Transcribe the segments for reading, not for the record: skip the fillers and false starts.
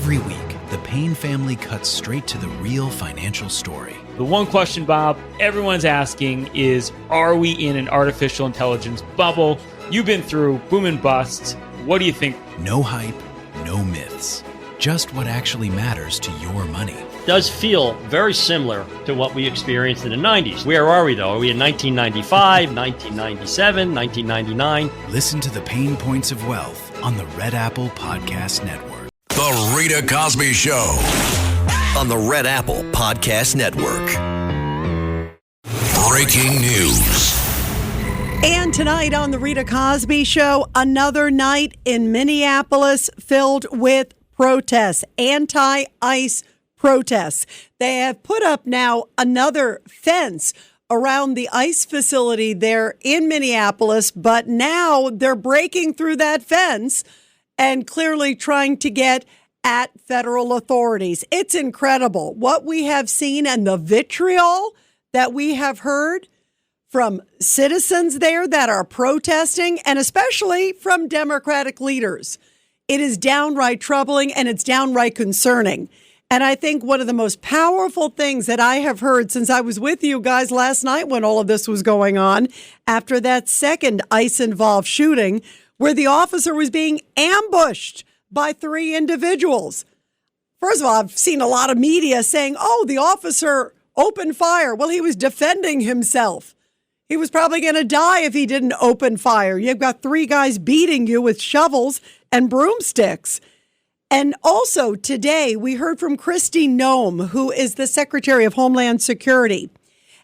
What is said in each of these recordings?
Every week, the Payne family cuts straight to the real financial story. The one question, Bob, everyone's asking is, are we in an artificial intelligence bubble? You've been through boom and bust. What do you think? No hype, no myths. Just what actually matters to your money. Does feel very similar to what we experienced in the 90s. Where are we, though? Are we in 1995, 1997, 1999? Listen to the Pain Points of Wealth on the Red Apple Podcast Network. The Rita Cosby Show on the Red Apple Podcast Network. Breaking news. And tonight on the Rita Cosby Show, another night in Minneapolis filled with protests, anti-ICE protests. They have put up now another fence around the ICE facility there in Minneapolis, but now they're breaking through that fence and clearly trying to get at federal authorities. It's incredible what we have seen and the vitriol that we have heard from citizens there that are protesting, and especially from Democratic leaders. It is downright troubling and it's downright concerning. And I think one of the most powerful things that I have heard since I was with you guys last night when all of this was going on, after that second ICE-involved shooting, where the officer was being ambushed by three individuals. First of all, I've seen a lot of media saying, oh, the officer opened fire. Well, he was defending himself. He was probably going to die if he didn't open fire. You've got three guys beating you with shovels and broomsticks. And also today, we heard from Kristi Noem, who is the Secretary of Homeland Security.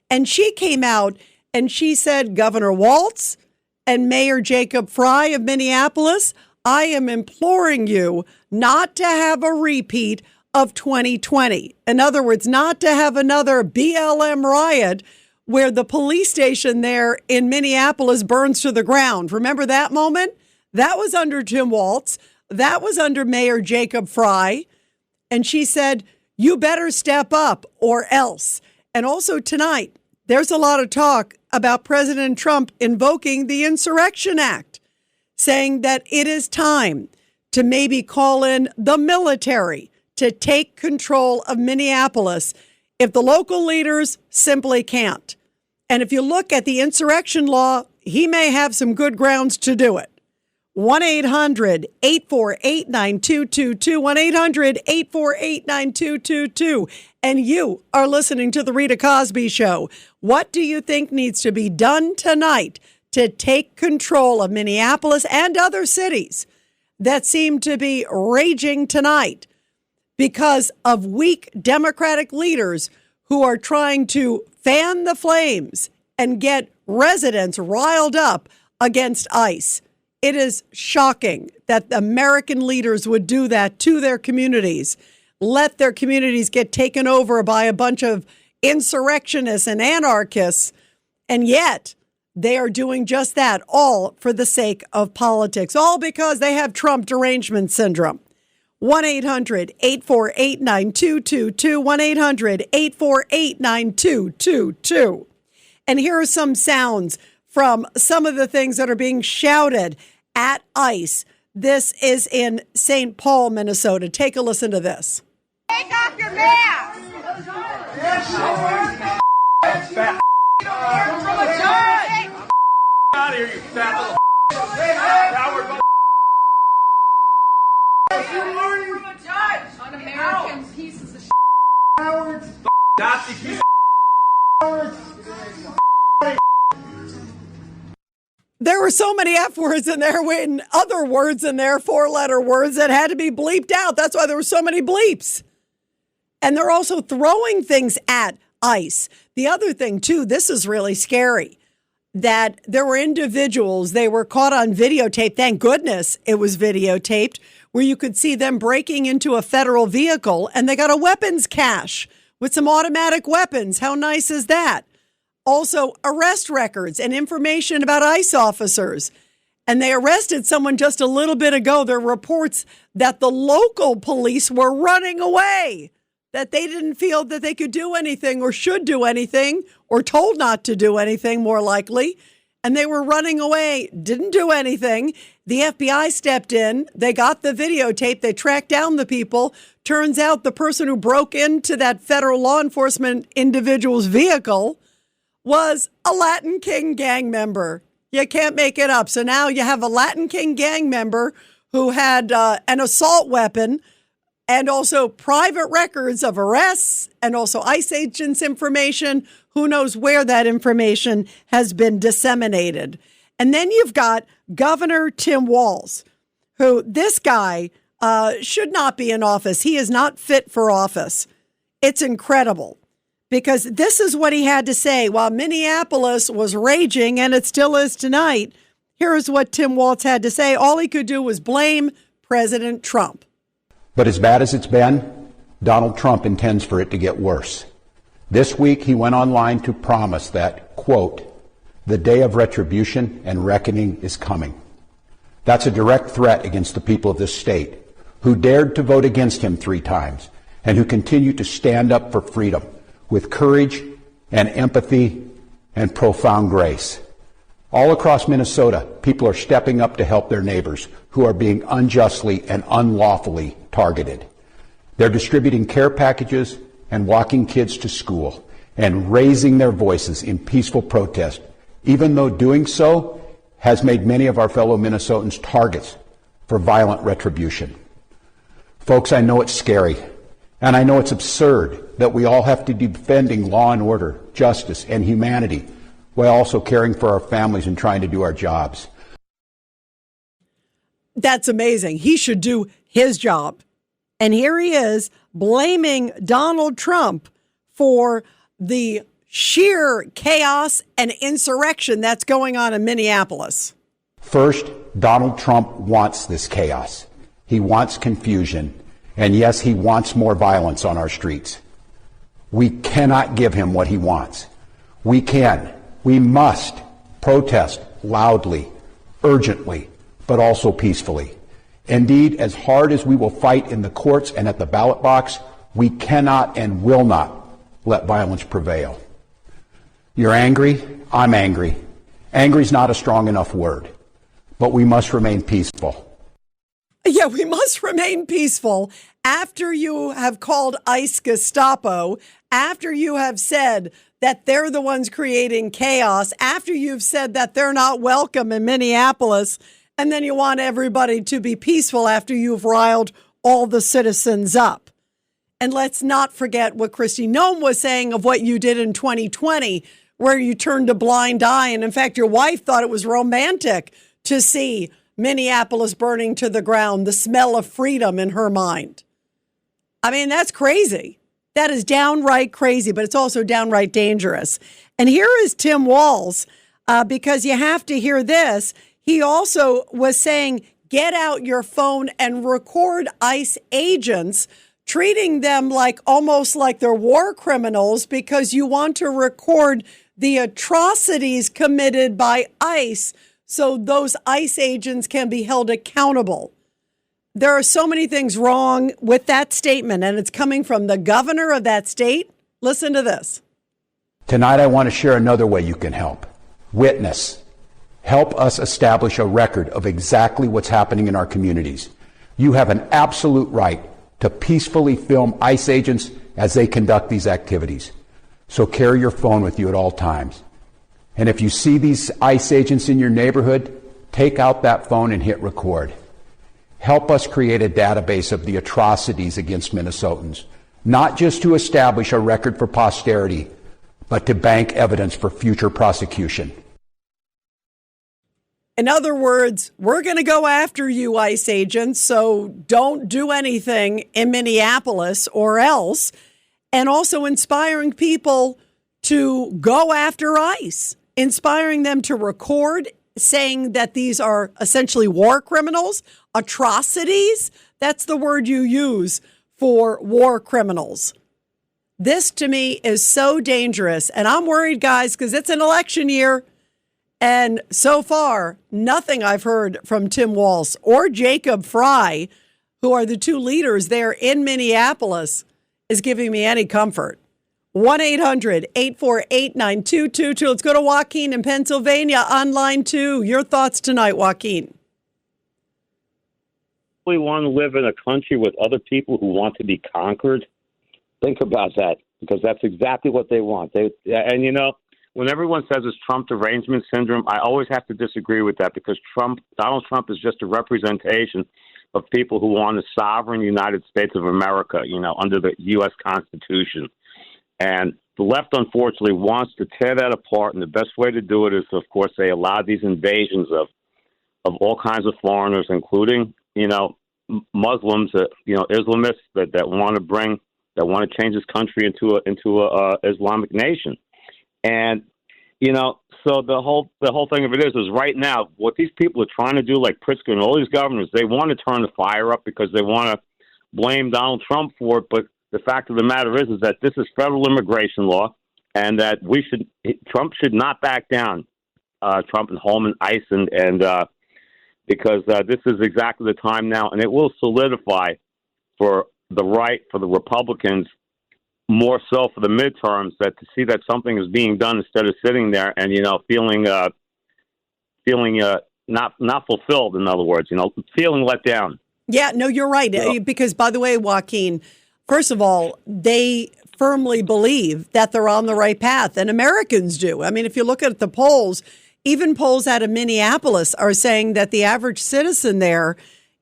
And she came out and she said, Governor Walz and Mayor Jacob Frey of Minneapolis, I am imploring you not to have a repeat of 2020. In other words, not to have another BLM riot where the police station there in Minneapolis burns to the ground. Remember that moment? That was under Tim Walz. That was under Mayor Jacob Frey. And she said, you better step up or else. And also tonight, there's a lot of talk about President Trump invoking the Insurrection Act, saying that it is time to maybe call in the military to take control of Minneapolis if the local leaders simply can't. And if you look at the insurrection law, he may have some good grounds to do it. 1-800-848-9222, 1-800-848-9222. And you are listening to The Rita Cosby Show. What do you think needs to be done tonight to take control of Minneapolis and other cities that seem to be raging tonight because of weak Democratic leaders who are trying to fan the flames and get residents riled up against ICE? It is shocking that the American leaders would do that to their communities, let their communities get taken over by a bunch of insurrectionists and anarchists, and yet they are doing just that, all for the sake of politics, all because they have Trump derangement syndrome. 1-800-848-9222, 1-800-848-9222. And here are some sounds from some of the things that are being shouted at ICE. This is in St. Paul, Minnesota. Take a listen to this. Take off your mask! Out of here, you fat little coward. From a judge! Un-American pieces of Cowards. Nazi piece of There were so many F words in there and other words in there, four-letter words that had to be bleeped out. That's why there were so many bleeps. And they're also throwing things at ICE. The other thing, too, this is really scary, that there were individuals, they were caught on videotape. Thank goodness it was videotaped, where you could see them breaking into a federal vehicle, and they got a weapons cache with some automatic weapons. How nice is that? Also, arrest records and information about ICE officers. And they arrested someone just a little bit ago. There are reports that the local police were running away, that they didn't feel that they could do anything or should do anything, or told not to do anything, more likely. And they were running away, didn't do anything. The FBI stepped in. They got the videotape. They tracked down the people. Turns out the person who broke into that federal law enforcement individual's vehicle was a Latin King gang member. You can't make it up. So now you have a Latin King gang member who had an assault weapon and also private records of arrests and also ICE agents' information. Who knows where that information has been disseminated. And then you've got Governor Tim Walz, who this guy should not be in office. He is not fit for office. It's incredible. Because this is what he had to say while Minneapolis was raging, and it still is tonight. Here's what Tim Walz had to say. All he could do was blame President Trump. But as bad as it's been, Donald Trump intends for it to get worse. This week, he went online to promise that, quote, the day of retribution and reckoning is coming. That's a direct threat against the people of this state, who dared to vote against him 3 times, and who continue to stand up for freedom with courage and empathy and profound grace. All across Minnesota, people are stepping up to help their neighbors who are being unjustly and unlawfully targeted. They're distributing care packages and walking kids to school and raising their voices in peaceful protest, even though doing so has made many of our fellow Minnesotans targets for violent retribution. Folks, I know it's scary. And I know it's absurd that we all have to be defending law and order, justice, and humanity while also caring for our families and trying to do our jobs. That's amazing. He should do his job. And here he is blaming Donald Trump for the sheer chaos and insurrection that's going on in Minneapolis. First, Donald Trump wants this chaos. He wants confusion. And yes, he wants more violence on our streets. We cannot give him what he wants. We must protest loudly, urgently, but also peacefully. Indeed, as hard as we will fight in the courts and at the ballot box, we cannot and will not let violence prevail. You're angry, I'm angry. Angry is not a strong enough word, but we must remain peaceful. Yeah, we must remain peaceful after you have called ICE Gestapo, after you have said that they're the ones creating chaos, after you've said that they're not welcome in Minneapolis, and then you want everybody to be peaceful after you've riled all the citizens up. And let's not forget what Kristi Noem was saying of what you did in 2020, where you turned a blind eye. And in fact, your wife thought it was romantic to see Minneapolis burning to the ground, the smell of freedom in her mind. I mean, that's crazy. That is downright crazy, but it's also downright dangerous. And here is Tim Walz, because you have to hear this. He also was saying, get out your phone and record ICE agents, treating them like almost like they're war criminals because you want to record the atrocities committed by ICE so those ICE agents can be held accountable. There are so many things wrong with that statement, and it's coming from the governor of that state. Listen to this. Tonight, I want to share another way you can help. Witness. Help us establish a record of exactly what's happening in our communities. You have an absolute right to peacefully film ICE agents as they conduct these activities. So carry your phone with you at all times. And if you see these ICE agents in your neighborhood, take out that phone and hit record. Help us create a database of the atrocities against Minnesotans, not just to establish a record for posterity, but to bank evidence for future prosecution. In other words, we're going to go after you, ICE agents, so don't do anything in Minneapolis or else. And also inspiring people to go after ICE, inspiring them to record, saying that these are essentially war criminals, atrocities. That's the word you use for war criminals. This to me is so dangerous. And I'm worried, guys, because it's an election year. And so far, nothing I've heard from Tim Walz or Jacob Frey, who are the two leaders there in Minneapolis, is giving me any comfort. 1-800-848-9222. Let's go to Joaquin in Pennsylvania on line 2. Your thoughts tonight, Joaquin. really want to live in a country with other people who want to be conquered? Think about that, because that's exactly what they want. When everyone says it's Trump derangement syndrome, I always have to disagree with that, because Donald Trump is just a representation of people who want a sovereign United States of America, under the U.S. Constitution. And the left, unfortunately, wants to tear that apart, and the best way to do it is, of course, they allow these invasions of all kinds of foreigners, including, Muslims, Islamists that want to change this country into a Islamic nation. And, so the whole thing of it is right now, what these people are trying to do, like Pritzker and all these governors, they want to turn the fire up because they want to blame Donald Trump for it. But the fact of the matter is that this is federal immigration law, and that Trump should not back down. Trump and Holman, ICE, and because this is exactly the time now, and it will solidify for the Republicans, more so for the midterms, that to see that something is being done instead of sitting there and feeling not fulfilled. In other words, feeling let down. Yeah, no, you're right. Because, by the way, Joaquin, first of all, they firmly believe that they're on the right path, and Americans do. I mean, if you look at the polls, even polls out of Minneapolis are saying that the average citizen there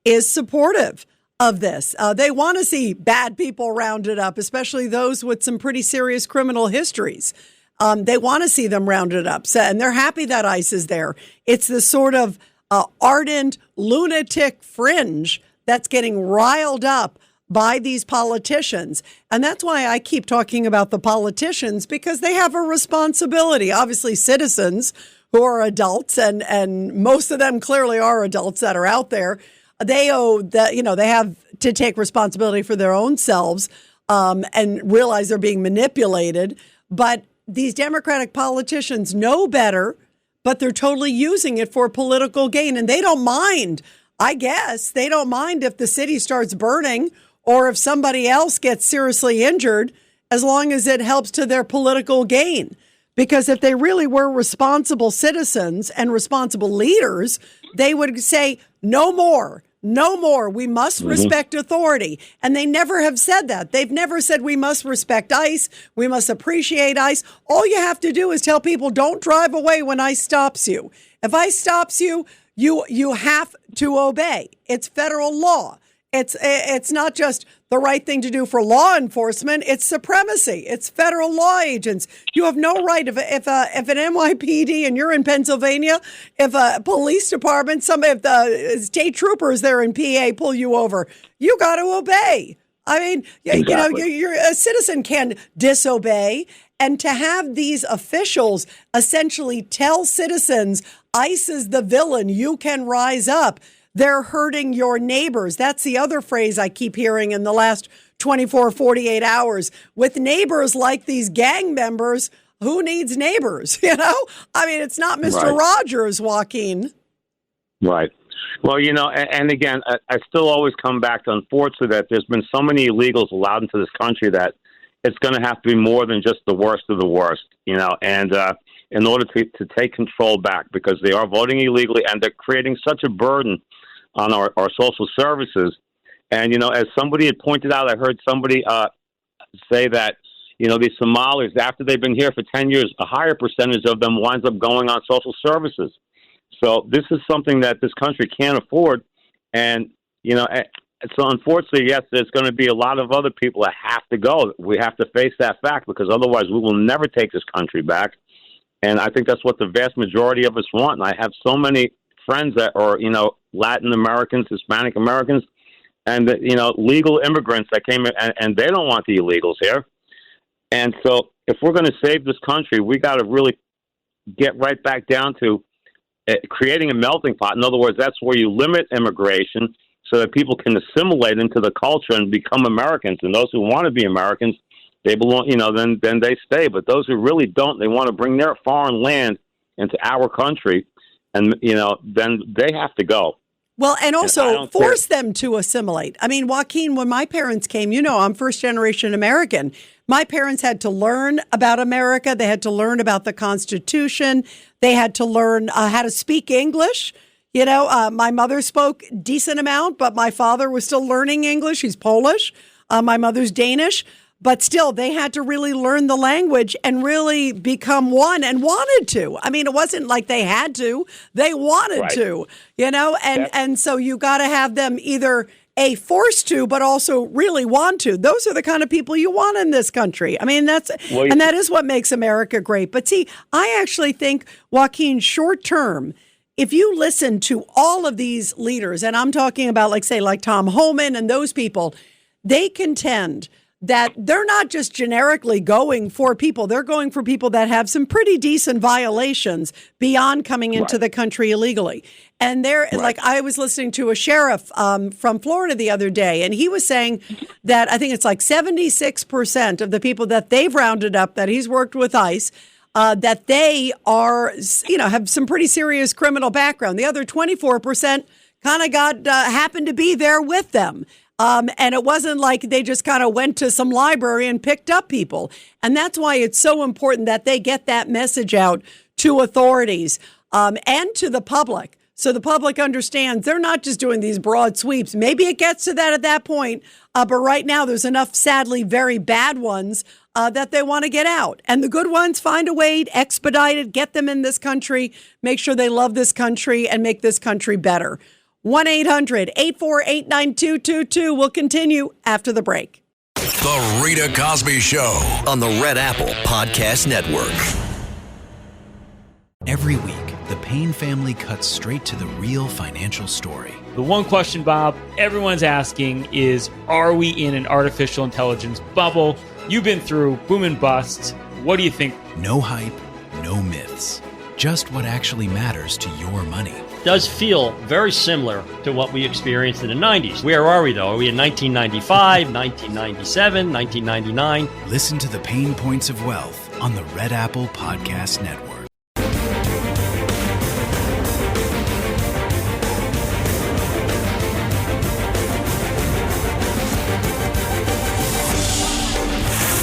is supportive of this. They want to see bad people rounded up, especially those with some pretty serious criminal histories. They want to see them rounded up, and they're happy that ICE is there. It's the sort of ardent lunatic fringe that's getting riled up by these politicians. And that's why I keep talking about the politicians, because they have a responsibility. Obviously, citizens who are adults, and most of them clearly are adults that are out there, they have to take responsibility for their own selves and realize they're being manipulated. But these Democratic politicians know better, but they're totally using it for political gain. And they don't mind, I guess, they don't mind if the city starts burning or if somebody else gets seriously injured, as long as it helps to their political gain. Because if they really were responsible citizens and responsible leaders, they would say, no more. No more. We must respect authority. And they never have said that. They've never said we must respect ICE. We must appreciate ICE. All you have to do is tell people, don't drive away when ICE stops you. If ICE stops you, you have to obey. It's federal law. It's not just the right thing to do for law enforcement. It's supremacy. It's federal law agents. You have no right if an NYPD and you're in Pennsylvania, if a police department, if the state troopers there in PA pull you over, you got to obey. I mean, exactly. You're a citizen can disobey. And to have these officials essentially tell citizens, ICE is the villain, you can rise up. They're hurting your neighbors. That's the other phrase I keep hearing in the last 24, 48 hours. With neighbors like these gang members, who needs neighbors? I mean, it's not Mr. Rogers, Joaquin. Right. Well, and again, I still always come back to, unfortunately, that there's been so many illegals allowed into this country that it's going to have to be more than just the worst of the worst, and in order to take control back, because they are voting illegally and they're creating such a burden on our social services. And, as somebody had pointed out, I heard somebody say that, these Somalis, after they've been here for 10 years, a higher percentage of them winds up going on social services. So this is something that this country can't afford. And, so unfortunately, yes, there's going to be a lot of other people that have to go. We have to face that fact, because otherwise we will never take this country back. And I think that's what the vast majority of us want. And I have so many friends that are, Latin Americans, Hispanic Americans, and, legal immigrants that came in, and they don't want the illegals here. And so if we're going to save this country, we got to really get right back down to creating a melting pot. In other words, that's where you limit immigration so that people can assimilate into the culture and become Americans. And those who want to be Americans, they belong, then they stay. But those who really don't, they want to bring their foreign land into our country, and, then they have to go. Well, and also force them to assimilate. I mean, Joaquin, when my parents came, I'm first generation American. My parents had to learn about America. They had to learn about the Constitution. They had to learn how to speak English. My mother spoke decent amount, but my father was still learning English. He's Polish. My mother's Danish. But still, they had to really learn the language and really become one and wanted to. I mean, it wasn't like they had to. They wanted to, and so you got to have them either forced to, but also really want to. Those are the kind of people you want in this country. I mean, that is what makes America great. But see, I actually think, Joaquin, short term, if you listen to all of these leaders, and I'm talking about like Tom Homan and those people, they contend that they're not just generically going for people. They're going for people that have some pretty decent violations beyond coming into the country illegally. And like I was listening to a sheriff from Florida the other day, and he was saying that I think it's like 76% of the people that they've rounded up that he's worked with ICE, that they are, have some pretty serious criminal background. The other 24% kind of happened to be there with them. And it wasn't like they just kind of went to some library and picked up people. And that's why it's so important that they get that message out to authorities and to the public. So the public understands they're not just doing these broad sweeps. Maybe it gets to that at that point. But right now, there's enough, sadly, very bad ones that they want to get out. And the good ones, find a way to expedite it, get them in this country, make sure they love this country and make this country better. 1-800-848-9222. We'll continue after the break. The Rita Cosby Show on the Red Apple Podcast Network. Every week, the Payne family cuts straight to the real financial story. The one question, Bob, everyone's asking is, are we in an artificial intelligence bubble? You've been through boom and bust. What do you think? No hype, no myths. Just what actually matters to your money. Does feel very similar to what we experienced in the 90s. Where are we, though? Are we in 1995, 1997, 1999? Listen to the Pain Points of Wealth on the Red Apple Podcast Network.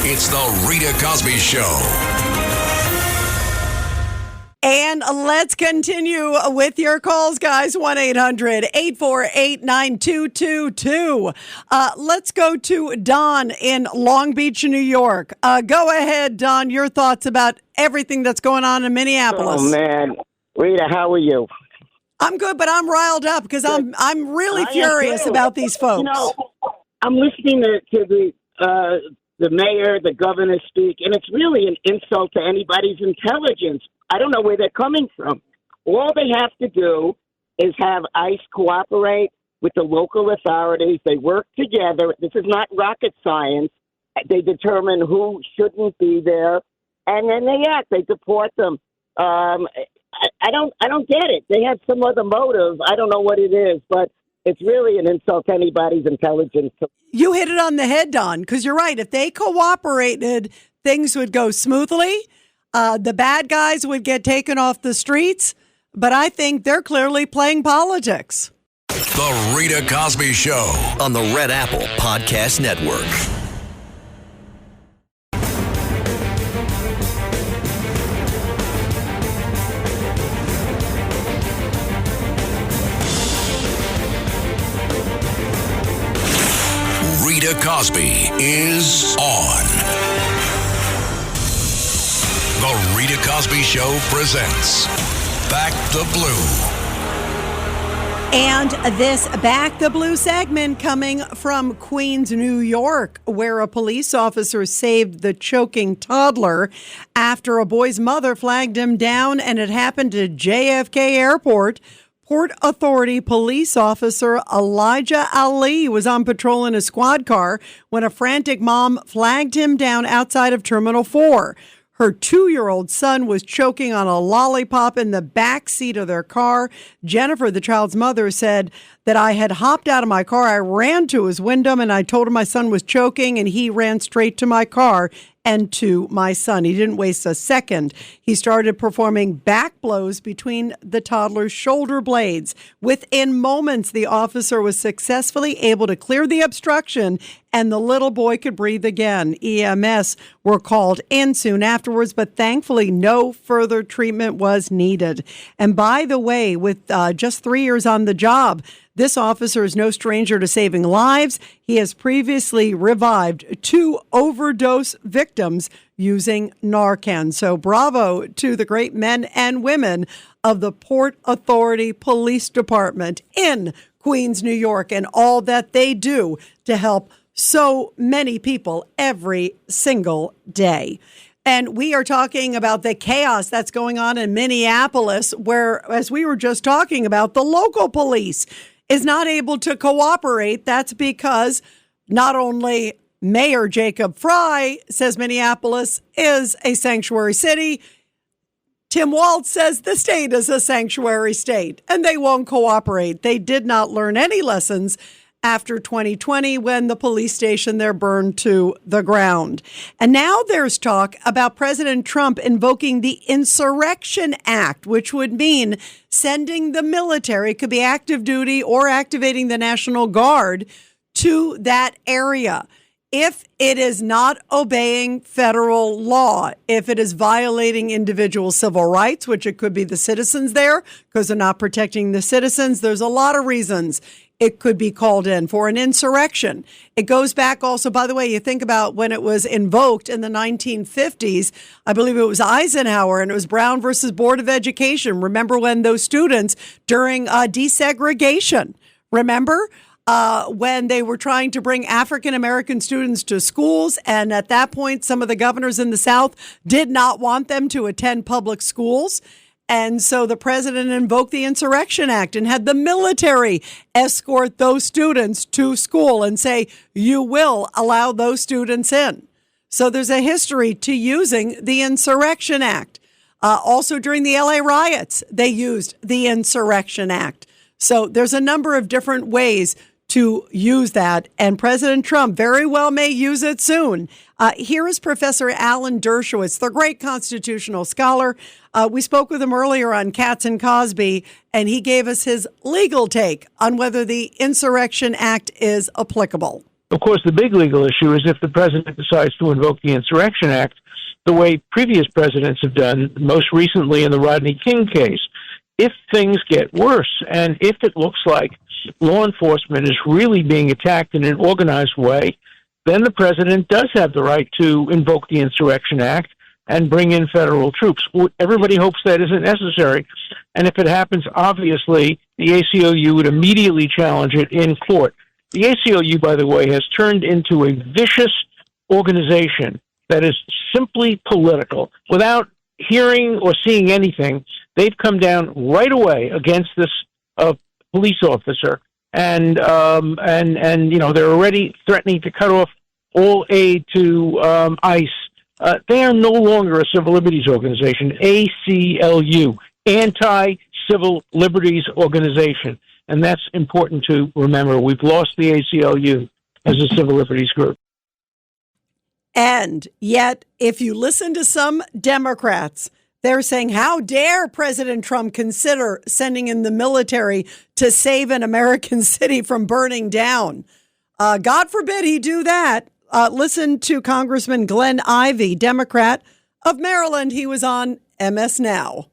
It's the Rita Cosby Show. And let's continue with your calls, guys. 1-800-848-9222. Let's go to Don in Long Beach, New York. Go ahead, Don. Your thoughts about everything that's going on in Minneapolis. Oh, man. Rita, how are you? I'm good, but I'm riled up because I'm really furious about these folks. I'm listening to the mayor, the governor speak, and it's really an insult to anybody's intelligence. I don't know where they're coming from. All they have to do is have ICE cooperate with the local authorities. They work together. This is not rocket science. They determine who shouldn't be there, and then they act. They deport them. I don't get it. They have some other motive. I don't know what it is, but it's really an insult to anybody's intelligence. You hit it on the head, Don, because you're right. If they cooperated, things would go smoothly. The bad guys would get taken off the streets, but I think they're clearly playing politics. The Rita Cosby Show on the Red Apple Podcast Network. Rita Cosby is on. The Rita Cosby Show presents Back the Blue. And this Back the Blue segment coming from Queens, New York, where a police officer saved the choking toddler after a boy's mother flagged him down, and it happened to JFK Airport. Port Authority police officer Elijah Ali was on patrol in a squad car when a frantic mom flagged him down outside of Terminal 4. Her 2-year-old son was choking on a lollipop in the back seat of their car. Jennifer, the child's mother, said that I had hopped out of my car. I ran to his window and I told him my son was choking, and he ran straight to my car and to my son. He didn't waste a second. He started performing back blows between the toddler's shoulder blades. Within moments, the officer was successfully able to clear the obstruction, and the little boy could breathe again. EMS were called in soon afterwards, but thankfully no further treatment was needed. And by the way, with just 3 years on the job, this officer is no stranger to saving lives. He has previously revived 2 overdose victims using Narcan. So bravo to the great men and women of the Port Authority Police Department in Queens, New York, and all that they do to help so many people every single day. And we are talking about the chaos that's going on in Minneapolis, where, as we were just talking about, the local police is not able to cooperate. That's because not only Mayor Jacob Frey says Minneapolis is a sanctuary city, Tim Walz says the state is a sanctuary state, and they won't cooperate. They did not learn any lessons after 2020 when the police station there burned to the ground. And now there's talk about President Trump invoking the Insurrection Act, which would mean sending the military, could be active duty or activating the National Guard, to that area. If it is not obeying federal law, if it is violating individual civil rights, which it could be the citizens there because they're not protecting the citizens, there's a lot of reasons it could be called in for an insurrection. It goes back also, by the way, you think about when it was invoked in the 1950s, I believe it was Eisenhower, and it was Brown versus Board of Education. Remember when those students during desegregation, remember? When they were trying to bring African-American students to schools. And at that point, some of the governors in the South did not want them to attend public schools. And so the president invoked the Insurrection Act and had the military escort those students to school and say, you will allow those students in. So there's a history to using the Insurrection Act. Also during the LA riots, they used the Insurrection Act. So there's a number of different ways to use that, and President Trump very well may use it soon. Here is Professor Alan Dershowitz, the great constitutional scholar. We spoke with him earlier on Katz and Cosby, and he gave us his legal take on whether the Insurrection Act is applicable. Of course, the big legal issue is if the president decides to invoke the Insurrection Act the way previous presidents have done, most recently in the Rodney King case. If things get worse, and if it looks like law enforcement is really being attacked in an organized way, then the president does have the right to invoke the Insurrection Act and bring in federal troops. Everybody hopes that isn't necessary. And if it happens, obviously, the ACLU would immediately challenge it in court. The ACLU, by the way, has turned into a vicious organization that is simply political. Without hearing or seeing anything, they've come down right away against this police officer, and you know, they're already threatening to cut off all aid to ICE. They are no longer a civil liberties organization, ACLU, Anti-Civil Liberties Organization, and that's important to remember. We've lost the ACLU as a civil liberties group. And yet, if you listen to some Democrats, they're saying, how dare President Trump consider sending in the military to save an American city from burning down? God forbid he do that. Listen to Congressman Glenn Ivey, Democrat of Maryland. He was on MS Now.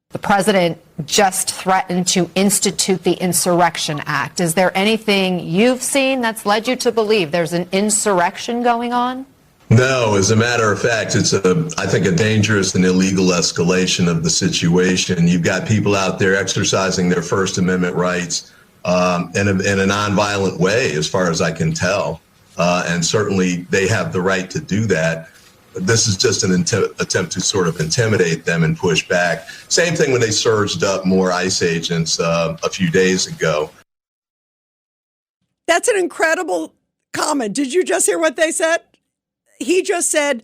The president just threatened to institute the Insurrection Act. Is there anything you've seen that's led you to believe there's an insurrection going on? No, as a matter of fact, it's I think a dangerous and illegal escalation of the situation. You've got people out there exercising their First Amendment rights in a nonviolent way, as far as I can tell. And certainly they have the right to do that. This is just an attempt to sort of intimidate them and push back. Same thing when they surged up more ICE agents a few days ago. That's an incredible comment. Did you just hear what they said? He just said,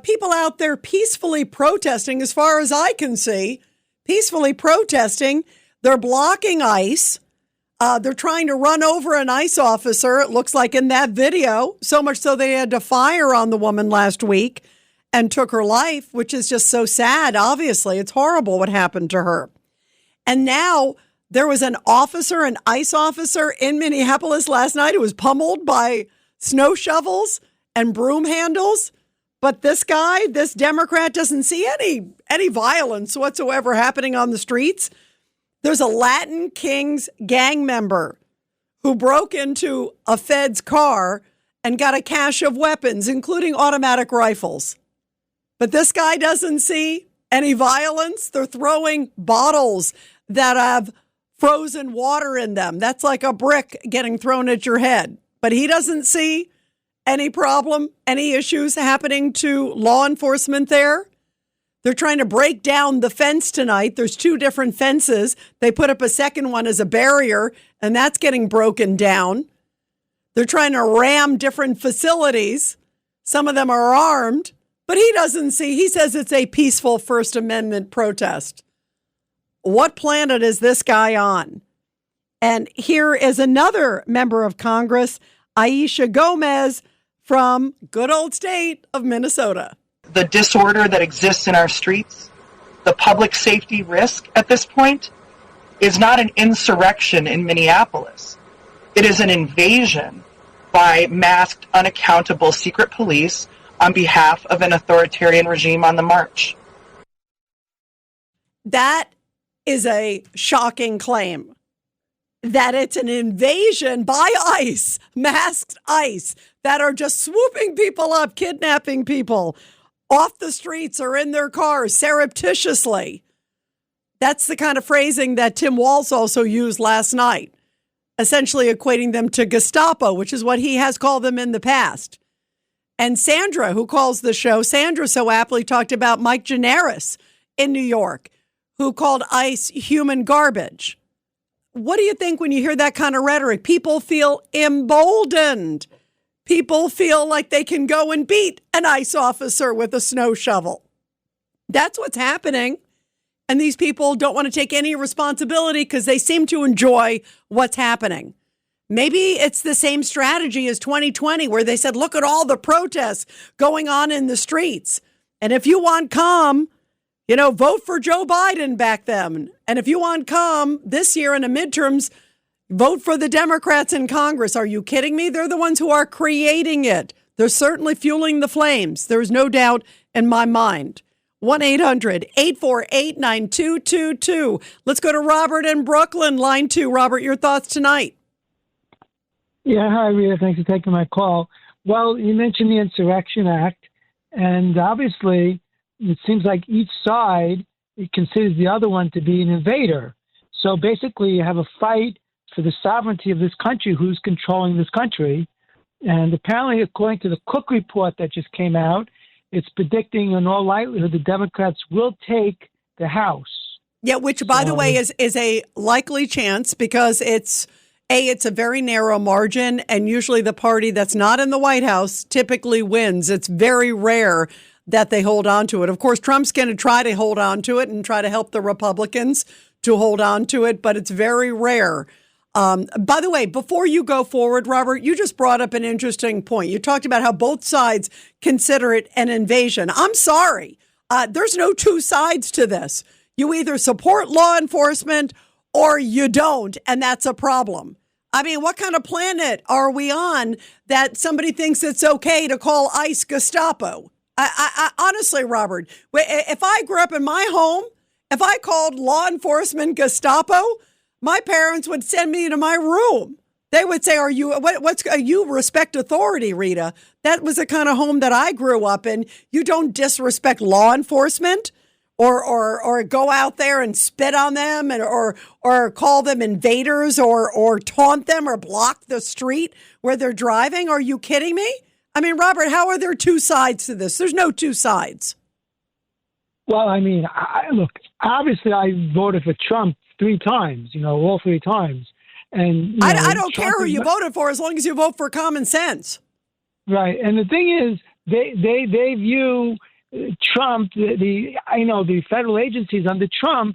people out there peacefully protesting, as far as I can see, peacefully protesting. They're blocking ICE. They're trying to run over an ICE officer, it looks like in that video, so much so they had to fire on the woman last week and took her life, which is just so sad. Obviously, it's horrible what happened to her. And now there was an ICE officer in Minneapolis last night who was pummeled by snow shovels and broom handles. But this guy, this Democrat, doesn't see any violence whatsoever happening on the streets. There's a Latin Kings gang member who broke into a Fed's car and got a cache of weapons, including automatic rifles. But this guy doesn't see any violence. They're throwing bottles that have frozen water in them. That's like a brick getting thrown at your head. But he doesn't see any problem, any issues happening to law enforcement there. They're trying to break down the fence tonight. There's 2 different fences. They put up a second one as a barrier, and that's getting broken down. They're trying to ram different facilities. Some of them are armed, but he doesn't see. He says it's a peaceful First Amendment protest. What planet is this guy on? And here is another member of Congress, Aisha Gomez, from good old state of Minnesota. The disorder that exists in our streets, the public safety risk at this point, is not an insurrection in Minneapolis. It is an invasion by masked, unaccountable secret police on behalf of an authoritarian regime on the march. That is a shocking claim. That it's an invasion by ICE, masked ICE, that are just swooping people up, kidnapping people off the streets or in their cars surreptitiously. That's the kind of phrasing that Tim Walz also used last night, essentially equating them to Gestapo, which is what he has called them in the past. And Sandra, who calls the show, Sandra so aptly talked about Mike Generis in New York, who called ICE human garbage. What do you think when you hear that kind of rhetoric? People feel emboldened. People feel like they can go and beat an ICE officer with a snow shovel. That's what's happening. And these people don't want to take any responsibility because they seem to enjoy what's happening. Maybe it's the same strategy as 2020, where they said, look at all the protests going on in the streets. And if you want calm, vote for Joe Biden back then. And if you want calm this year in the midterms, vote for the Democrats in Congress. Are you kidding me? They're the ones who are creating it. They're certainly fueling the flames. There's no doubt in my mind. 1-800-848-9222. Let's go to Robert in Brooklyn, line 2. Robert, your thoughts tonight. Yeah, hi, Rita. Thanks for taking my call. Well, you mentioned the Insurrection Act, and obviously it seems like each side considers the other one to be an invader. So basically you have a fight for the sovereignty of this country, who's controlling this country. And apparently, according to the Cook report that just came out, it's predicting in all likelihood the Democrats will take the House. Yeah, which, by the way, is a likely chance because it's a very narrow margin, and usually the party that's not in the White House typically wins. It's very rare that they hold on to it. Of course, Trump's going to try to hold on to it and try to help the Republicans to hold on to it, but it's very rare. By the way, before you go forward, Robert, you just brought up an interesting point. You talked about how both sides consider it an invasion. I'm sorry. There's no 2 sides to this. You either support law enforcement or you don't, and that's a problem. I mean, what kind of planet are we on that somebody thinks it's okay to call ICE Gestapo? I honestly, Robert, if I grew up in my home, if I called law enforcement Gestapo, my parents would send me to my room. They would say, you respect authority, Rita. That was the kind of home that I grew up in. You don't disrespect law enforcement or go out there and spit on them or call them invaders or taunt them or block the street where they're driving. Are you kidding me? I mean, Robert, how are there 2 sides to this? There's no 2 sides. Well, I mean, look, obviously I voted for Trump 3 times, all 3 times. And I don't care who you voted for as long as you vote for common sense. Right. And the thing is, they view Trump, the federal agencies under Trump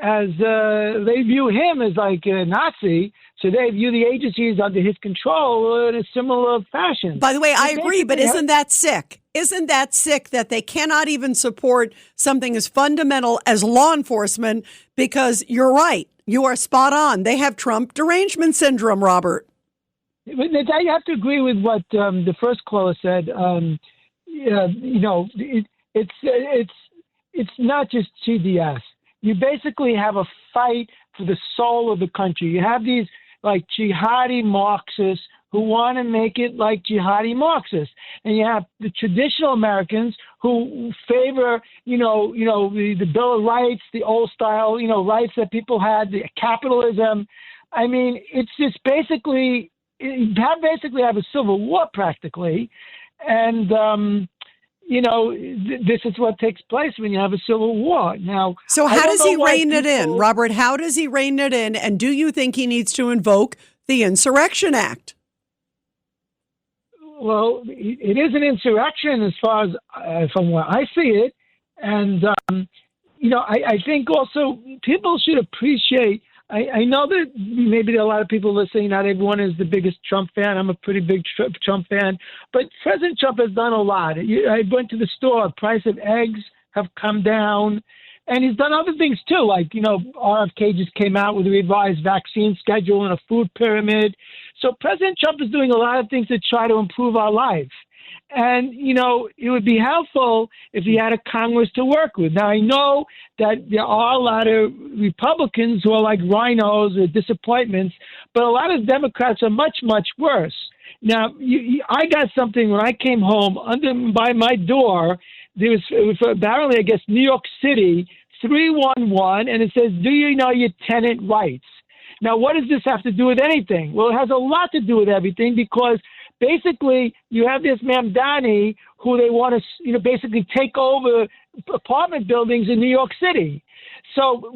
as they view him as like a Nazi. So they view the agencies under his control in a similar fashion. By the way, I agree, but isn't that sick? Isn't that sick that they cannot even support something as fundamental as law enforcement? Because you're right. You are spot on. They have Trump derangement syndrome, Robert. I have to agree with what the first caller said. It's not just CDS. You basically have a fight for the soul of the country. You have these like jihadi Marxists who want to make it like jihadi Marxists, and you have the traditional Americans who favor, the Bill of Rights, the old style, rights that people had, the capitalism. I mean, it's just basically have a civil war practically, and this is what takes place when you have a civil war. Now, so how does he rein it in, Robert? How does he rein it in? And do you think he needs to invoke the Insurrection Act? Well, it is an insurrection as far as from where I see it. And, I think also people should appreciate, I know that maybe there are a lot of people listening, not everyone is the biggest Trump fan. I'm a pretty big Trump fan. But President Trump has done a lot. I went to the store, price of eggs have come down. And he's done other things too, like, RFK just came out with a revised vaccine schedule and a food pyramid. So President Trump is doing a lot of things to try to improve our life. And, it would be helpful if he had a Congress to work with. Now, I know that there are a lot of Republicans who are like rhinos or disappointments, but a lot of Democrats are much, much worse. Now, I got something when I came home by my door. It was apparently, I guess, New York City, 311, and it says, do you know your tenant rights? Now, what does this have to do with anything? Well, it has a lot to do with everything because basically you have this Mamdani who they want to, basically take over apartment buildings in New York City. So,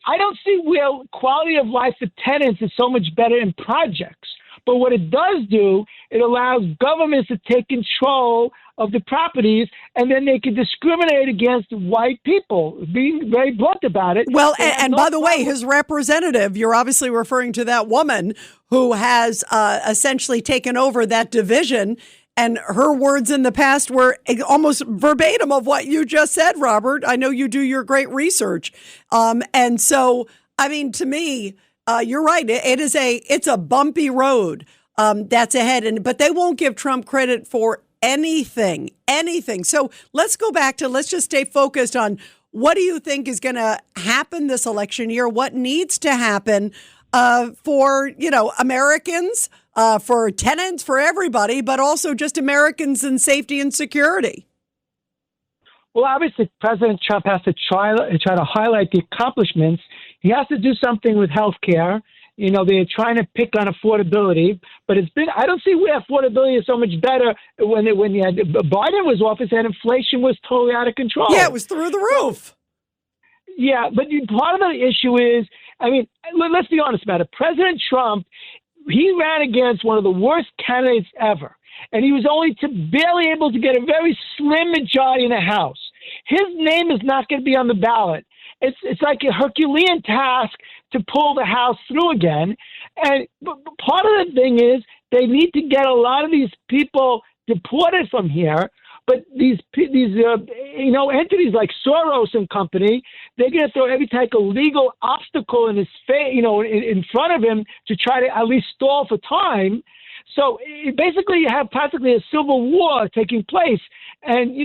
I don't see where quality of life for tenants is so much better in projects. But what it does do, it allows governments to take control of the properties, and then they can discriminate against white people, being very blunt about it. Well, and by the way, his representative, you're obviously referring to that woman who has essentially taken over that division, and her words in the past were almost verbatim of what you just said, Robert. I know you do your great research. And so, I mean, to me, you're right. It's a bumpy road that's ahead, but they won't give Trump credit for anything. So let's go back to, let's just stay focused on what do you think is going to happen this election year? What needs to happen for, Americans, for tenants, for everybody, but also just Americans in safety and security? Well, obviously, President Trump has to try to highlight the accomplishments. He has to do something with health care. They're trying to pick on affordability, but I don't see where affordability is so much better when Biden was office and inflation was totally out of control. Yeah, it was through the roof. Yeah, but part of the issue is, let's be honest about it. President Trump, he ran against one of the worst candidates ever, and he was only barely able to get a very slim majority in the House. His name is not going to be on the ballot. It's like a Herculean task to pull the House through again. And part of the thing is they need to get a lot of these people deported from here. But these entities like Soros and company, they're going to throw every type of legal obstacle in his face, in front of him to try to at least stall for time. So basically, you have practically a civil war taking place, and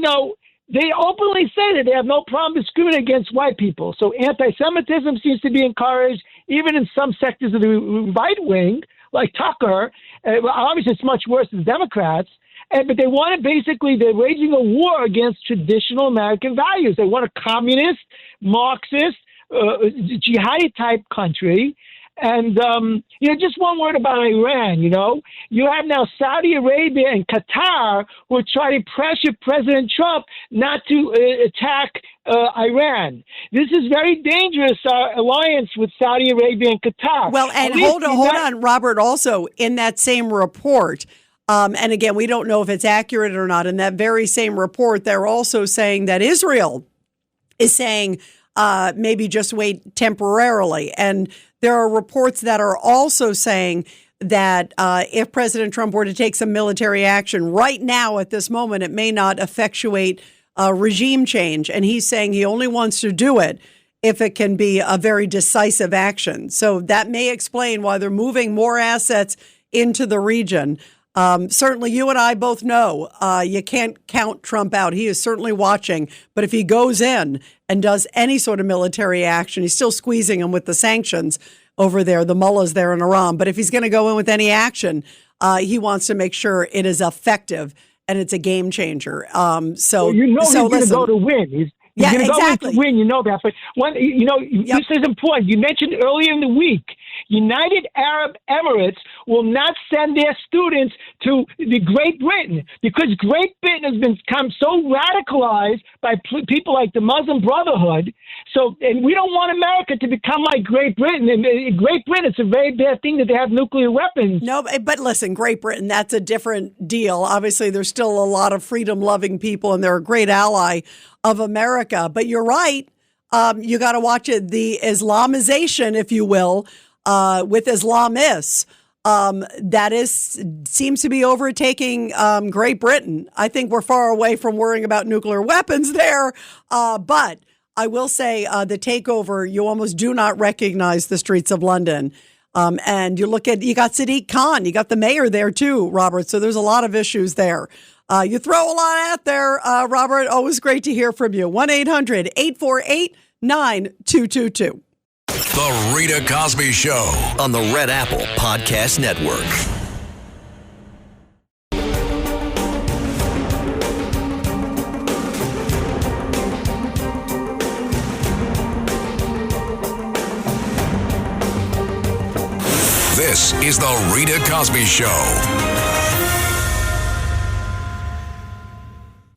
they openly say that they have no problem discriminating against white people. So anti-Semitism seems to be encouraged, even in some sectors of the right wing, like Tucker. Obviously, it's much worse than Democrats. But they want they're waging a war against traditional American values. They want a communist, Marxist, jihadi-type country. And, just one word about Iran, you have now Saudi Arabia and Qatar who are trying to pressure President Trump not to attack Iran. This is very dangerous, our alliance with Saudi Arabia and Qatar. Well, and hold on, Robert, also in that same report, and again, we don't know if it's accurate or not, in that very same report, they're also saying that Israel is saying, maybe just wait temporarily. And there are reports that are also saying that if President Trump were to take some military action right now at this moment, it may not effectuate regime change. And he's saying he only wants to do it if it can be a very decisive action. So that may explain why they're moving more assets into the region. Certainly, you and I both know you can't count Trump out. He is certainly watching. But if he goes in and does any sort of military action, he's still squeezing him with the sanctions over there, the mullahs there in Iran. But if he's going to go in with any action, he wants to make sure it is effective and it's a game changer. So he's going to listen. go to win. He's going to go in to win. You know that. But this is important. You mentioned earlier in the week, United Arab Emirates will not send their students to the Great Britain because Great Britain has become so radicalized by people like the Muslim Brotherhood. So, and we don't want America to become like Great Britain. And Great Britain, it's a very bad thing that they have nuclear weapons. No, but listen, Great Britain, that's a different deal. Obviously, there's still a lot of freedom-loving people, and they're a great ally of America. But you're right. You got to watch it. The Islamization, if you will, with Islamists, seems to be overtaking Great Britain. I think we're far away from worrying about nuclear weapons there. But I will say the takeover, you almost do not recognize the streets of London. And you got Sadiq Khan, you got the mayor there too, Robert. So there's a lot of issues there. You throw a lot out there, Robert. Always great to hear from you. 1-800-848-9222. The Rita Cosby Show on the Red Apple Podcast Network. This is the Rita Cosby Show.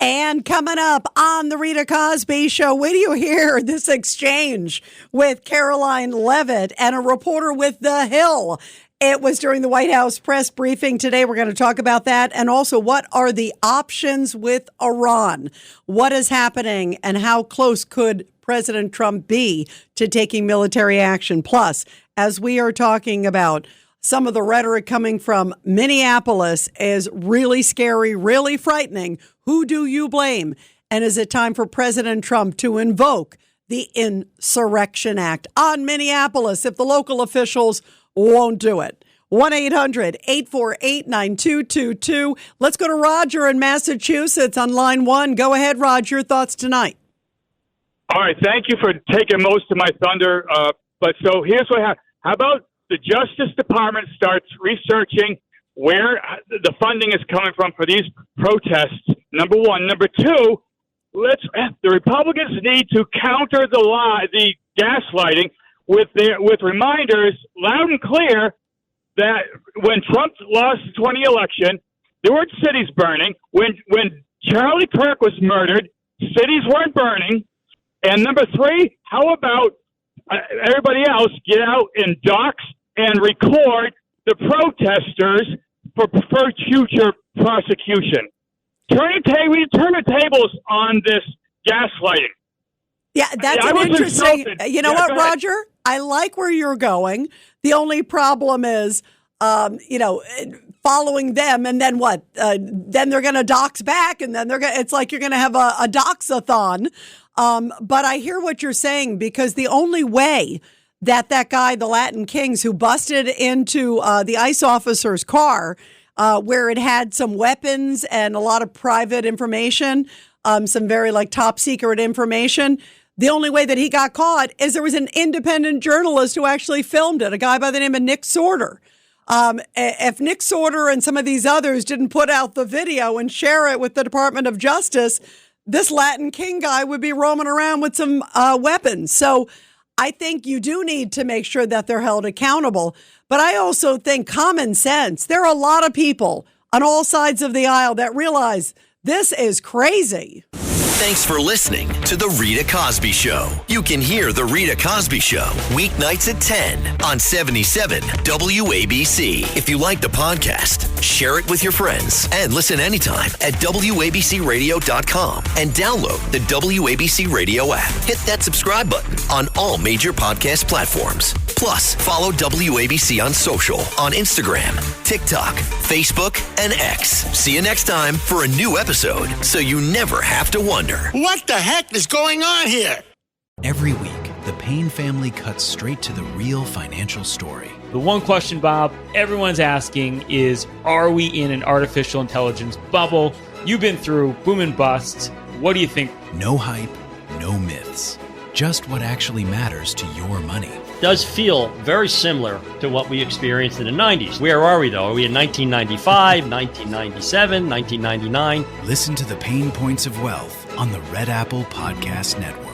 And coming up on the Rita Cosby Show, wait till you hear this exchange with Caroline Leavitt and a reporter with The Hill. It was during the White House press briefing today. We're going to talk about that. And also, what are the options with Iran? What is happening and how close could President Trump be to taking military action? Plus, as we are talking about, some of the rhetoric coming from Minneapolis is really scary, really frightening. Who do you blame? And is it time for President Trump to invoke the Insurrection Act on Minneapolis if the local officials won't do it? 1-800-848-9222. Let's go to Roger in Massachusetts on line 1. Go ahead, Roger. Your thoughts tonight. All right. Thank you for taking most of my thunder. But so here's what happened. How about the Justice Department starts researching where the funding is coming from for these protests, number one. Number two, the Republicans need to counter the gaslighting with reminders loud and clear that when Trump lost the 2020 election, there weren't cities burning. When Charlie Kirk was murdered, cities weren't burning. And number three, how about everybody else get out in docks and record the protesters for future prosecution? Turn the tables on this gaslighting. Yeah, that's an interesting. You know what, Roger? I like where you're going. The only problem is, following them, and then what? Then they're going to dox back, and then it's like you're going to have a dox-a-thon. But I hear what you're saying, because the only way that guy, the Latin Kings, who busted into the ICE officer's car, where it had some weapons and a lot of private information, some very top secret information. The only way that he got caught is there was an independent journalist who actually filmed it, a guy by the name of Nick Sorter. If Nick Sorter and some of these others didn't put out the video and share it with the Department of Justice, this Latin King guy would be roaming around with some weapons. So I think you do need to make sure that they're held accountable. But I also think common sense. There are a lot of people on all sides of the aisle that realize this is crazy. Thanks for listening to The Rita Cosby Show. You can hear The Rita Cosby Show weeknights at 10 on 77 WABC. If you like the podcast, share it with your friends and listen anytime at WABCRadio.com and download the WABC Radio app. Hit that subscribe button on all major podcast platforms. Plus, follow WABC on social on Instagram, TikTok, Facebook, and X. See you next time for a new episode so you never have to wonder. What the heck is going on here? Every week, the Payne family cuts straight to the real financial story. The one question, Bob, everyone's asking is, are we in an artificial intelligence bubble? You've been through boom and bust. What do you think? No hype, no myths. Just what actually matters to your money. Does feel very similar to what we experienced in the 90s. Where are we, though? Are we in 1995, 1997, 1999? Listen to the Pain Points of Wealth on the Red Apple Podcast Network.